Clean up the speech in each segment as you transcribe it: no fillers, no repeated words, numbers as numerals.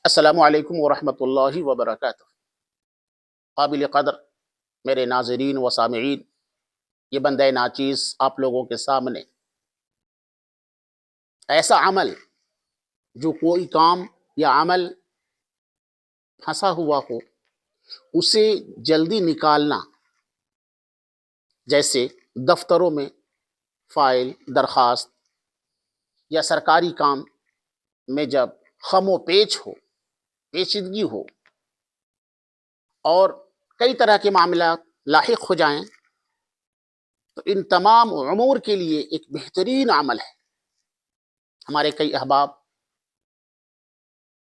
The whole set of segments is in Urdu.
السلام علیکم ورحمۃ اللہ وبرکاتہ۔ قابل قدر میرے ناظرین و سامعین، یہ بندہ ناچیز آپ لوگوں کے سامنے ایسا عمل جو کوئی کام یا عمل پھنسا ہوا ہو اسے جلدی نکالنا، جیسے دفتروں میں فائل درخواست یا سرکاری کام میں جب خم و پیچ ہو، پیچیدگی ہو اور کئی طرح کے معاملات لاحق ہو جائیں، تو ان تمام امور کے لیے ایک بہترین عمل ہے۔ ہمارے کئی احباب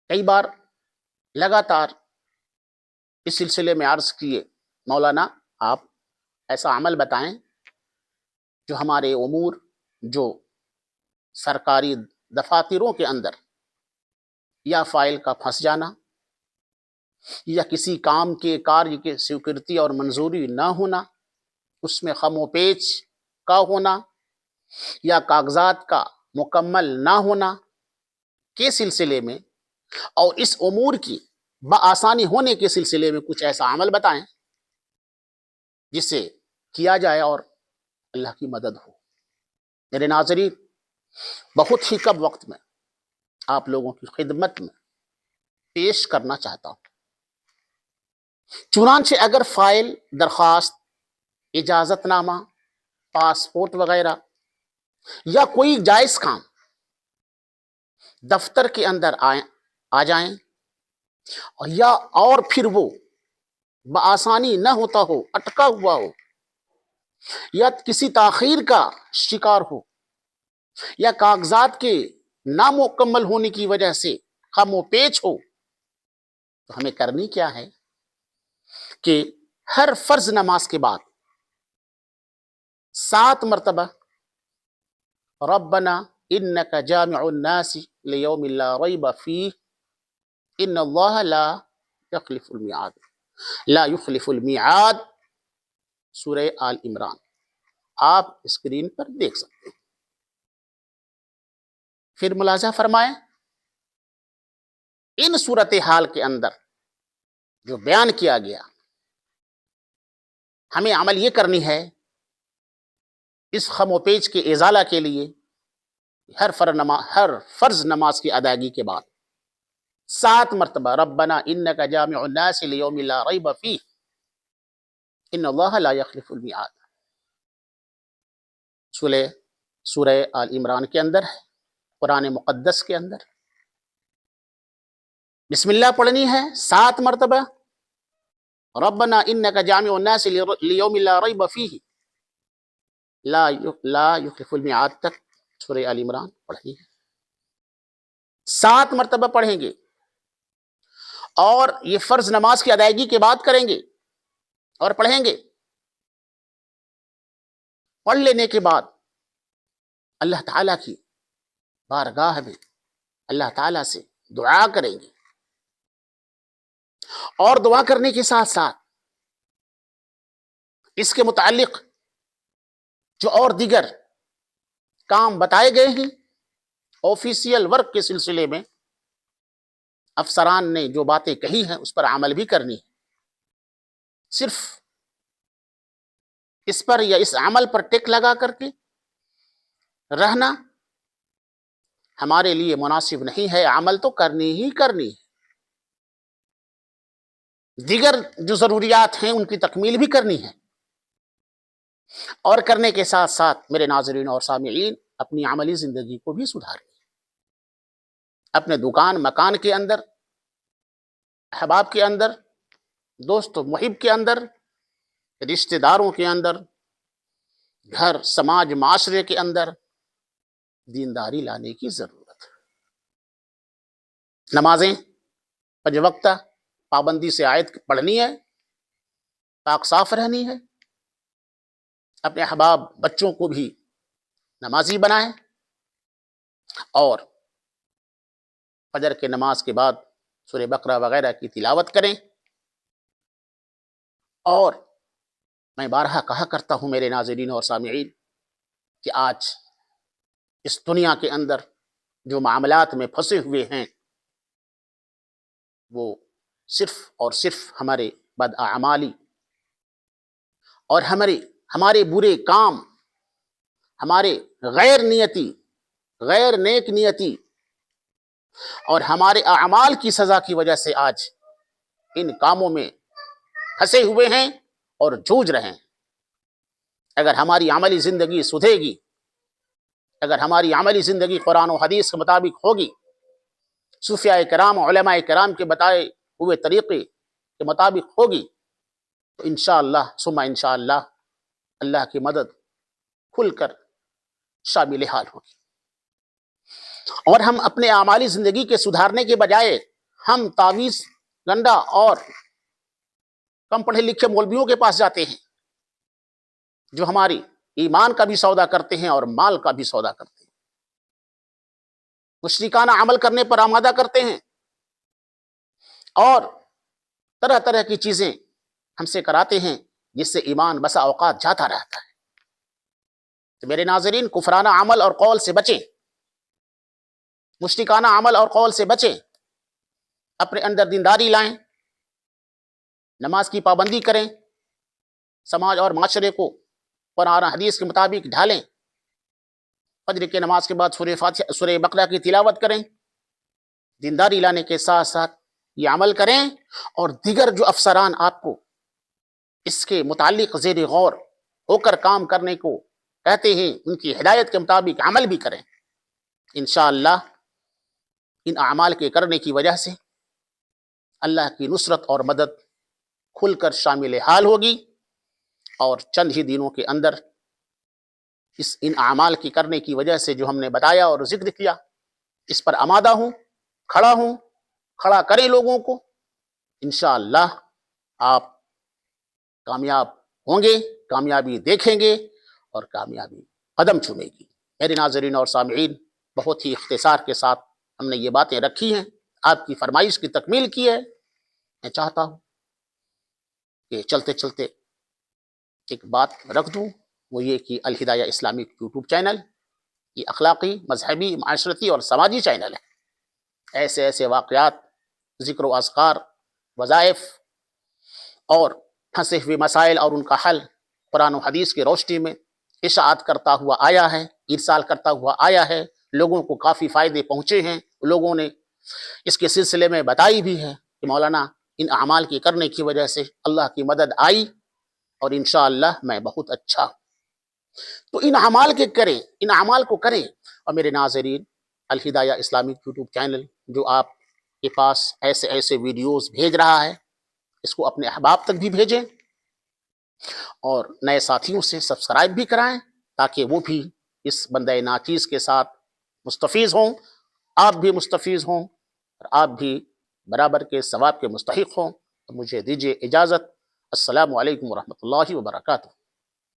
کئی بار لگاتار اس سلسلے میں عرض کیے، مولانا آپ ایسا عمل بتائیں جو ہمارے امور، جو سرکاری دفاتروں کے اندر یا فائل کا پھنس جانا یا کسی کام کے کاریہ کے سویکرتی اور منظوری نہ ہونا، اس میں خم و پیچ کا ہونا یا کاغذات کا مکمل نہ ہونا کے سلسلے میں اور اس امور کی بآسانی ہونے کے سلسلے میں کچھ ایسا عمل بتائیں جسے کیا جائے اور اللہ کی مدد ہو۔ میرے ناظرین، بہت ہی کم وقت میں آپ لوگوں کی خدمت میں پیش کرنا چاہتا ہوں۔ چنانچہ اگر فائل، درخواست، اجازت نامہ، پاسپورٹ وغیرہ یا کوئی جائز کام دفتر کے اندر آ جائیں یا اور پھر وہ بآسانی نہ ہوتا ہو، اٹکا ہوا ہو یا کسی تاخیر کا شکار ہو یا کاغذات کے نامکمل ہونے کی وجہ سے خم و پیچ ہو، تو ہمیں کرنی کیا ہے کہ ہر فرض نماز کے بعد 7 مرتبہ ربنا انک جامع الناس لیوم لا ریب فیہ ان اللہ لا یخلف المیعاد، سورہ آل عمران آپ اسکرین پر دیکھ سکتے ہیں۔ پھر ملاحظہ فرمائیں، ان صورتحال کے اندر جو بیان کیا گیا، ہمیں عمل یہ کرنی ہے اس خم و پیچ کے ازالہ کے لیے ہر فرض نماز کی ادائیگی کے بعد 7 مرتبہ ربنا انک جامع الناس لیوم لا ریب فیہ ان اللہ لا یخلف المیعاد، سورہ آل عمران کے اندر ہے، قرآن مقدس کے اندر۔ بسم اللہ پڑھنی ہے 7 مرتبہ، ربنا انک جامع الناس لیوم لا ریب فیہ لا یخلف المیعاد تک سورہ آل عمران پڑھنی ہے، 7 مرتبہ پڑھیں گے اور یہ فرض نماز کی ادائیگی کے بعد کریں گے اور پڑھیں گے۔ پڑھ لینے کے بعد اللہ تعالیٰ کی بارگاہ میں اللہ تعالیٰ سے دعا کریں گے، اور دعا کرنے کے ساتھ ساتھ اس کے متعلق جو اور دیگر کام بتائے گئے ہیں آفیشیل ورک کے سلسلے میں افسران نے جو باتیں کہی ہیں اس پر عمل بھی کرنی ہے۔ صرف اس پر یا اس عمل پر ٹک لگا کر کے رہنا ہمارے لیے مناسب نہیں ہے، عمل تو کرنی ہی کرنی ہے، دیگر جو ضروریات ہیں ان کی تکمیل بھی کرنی ہے، اور کرنے کے ساتھ ساتھ میرے ناظرین اور سامعین اپنی عملی زندگی کو بھی سدھاریں، اپنے دکان مکان کے اندر، احباب کے اندر، دوست و محب کے اندر، رشتہ داروں کے اندر، گھر سماج معاشرے کے اندر دینداری لانے کی ضرورت ہے۔ نمازیں 5 وقتہ پابندی سے عائد پڑھنی ہے، پاک صاف رہنی ہے، اپنے احباب بچوں کو بھی نمازی بنائیں، اور فجر کے نماز کے بعد سورہ بقرہ وغیرہ کی تلاوت کریں۔ اور میں بارہا کہا کرتا ہوں میرے ناظرین اور سامعین کہ آج اس دنیا کے اندر جو معاملات میں پھنسے ہوئے ہیں، وہ صرف اور صرف ہمارے بداعمالی اور ہمارے برے کام، ہمارے غیر نیتی، غیر نیک نیتی اور ہمارے اعمال کی سزا کی وجہ سے آج ان کاموں میں پھنسے ہوئے ہیں اور جوجھ رہے ہیں۔ اگر ہماری عملی زندگی سدھرے گی، اگر ہماری عملی زندگی قرآن و حدیث کے مطابق ہوگی، صوفیاء کرام علماء کرام کے بتائے ہوئے طریقے کے مطابق ہوگی، تو انشاءاللہ ثم انشاءاللہ اللہ کی مدد کھل کر شامل حال ہوگی، اور ہم اپنے اعمالی زندگی کے سدھارنے کے بجائے ہم تعویذ گنڈا اور کم پڑھے لکھے مولویوں کے پاس جاتے ہیں، جو ہماری ایمان کا بھی سودا کرتے ہیں اور مال کا بھی سودا کرتے ہیں، مشرکانہ عمل کرنے پر آمادہ کرتے ہیں اور طرح طرح کی چیزیں ہم سے کراتے ہیں، جس سے ایمان بسا اوقات جاتا رہتا ہے۔ تو میرے ناظرین، کفرانہ عمل اور قول سے بچیں، مشرکانہ عمل اور قول سے بچیں، اپنے اندر دینداری لائیں، نماز کی پابندی کریں، سماج اور معاشرے کو قرآن حدیث کے مطابق ڈھالیں، فجر کی نماز کے بعد سورہ بقرہ کی تلاوت کریں، دینداری لانے کے ساتھ ساتھ یہ عمل کریں، اور دیگر جو افسران آپ کو اس کے متعلق زیر غور ہو کر کام کرنے کو کہتے ہیں، ان کی ہدایت کے مطابق عمل بھی کریں۔ انشاءاللہ ان اعمال کے کرنے کی وجہ سے اللہ کی نصرت اور مدد کھل کر شامل حال ہوگی، اور چند ہی دنوں کے اندر ان اعمال کی کرنے کی وجہ سے جو ہم نے بتایا اور ذکر کیا، اس پر آمادہ ہوں، کھڑا کریں لوگوں کو، انشاءاللہ آپ کامیاب ہوں گے، کامیابی دیکھیں گے اور کامیابی قدم چومے گی۔ میرے ناظرین اور سامعین، بہت ہی اختصار کے ساتھ ہم نے یہ باتیں رکھی ہیں، آپ کی فرمائش کی تکمیل کی ہے۔ میں چاہتا ہوں کہ چلتے چلتے ایک بات رکھ دوں، وہ یہ کہ الہدایہ اسلامک یوٹیوب چینل یہ اخلاقی، مذہبی، معاشرتی اور سماجی چینل ہے۔ ایسے واقعات، ذکر و اذکار، وظائف اور پھنسے ہوئے مسائل اور ان کا حل قرآن و حدیث کی روشنی میں اشاعت کرتا ہوا آیا ہے، ارسال کرتا ہوا آیا ہے، لوگوں کو کافی فائدے پہنچے ہیں، لوگوں نے اس کے سلسلے میں بتائی بھی ہے کہ مولانا ان اعمال کی کرنے کی وجہ سے اللہ کی مدد آئی، اور انشاءاللہ میں بہت اچھا ہوں۔ تو ان اعمال کو کریں، اور میرے ناظرین، الہدایہ اسلامک یوٹیوب چینل جو آپ کے پاس ایسے ویڈیوز بھیج رہا ہے، اس کو اپنے احباب تک بھی بھیجیں، اور نئے ساتھیوں سے سبسکرائب بھی کرائیں، تاکہ وہ بھی اس بندہ ناچیز کے ساتھ مستفیض ہوں، آپ بھی مستفیض ہوں، اور آپ بھی برابر کے ثواب کے مستحق ہوں۔ تو مجھے دیجیے اجازت۔ السلام علیکم ورحمۃ اللہ وبرکاتہ۔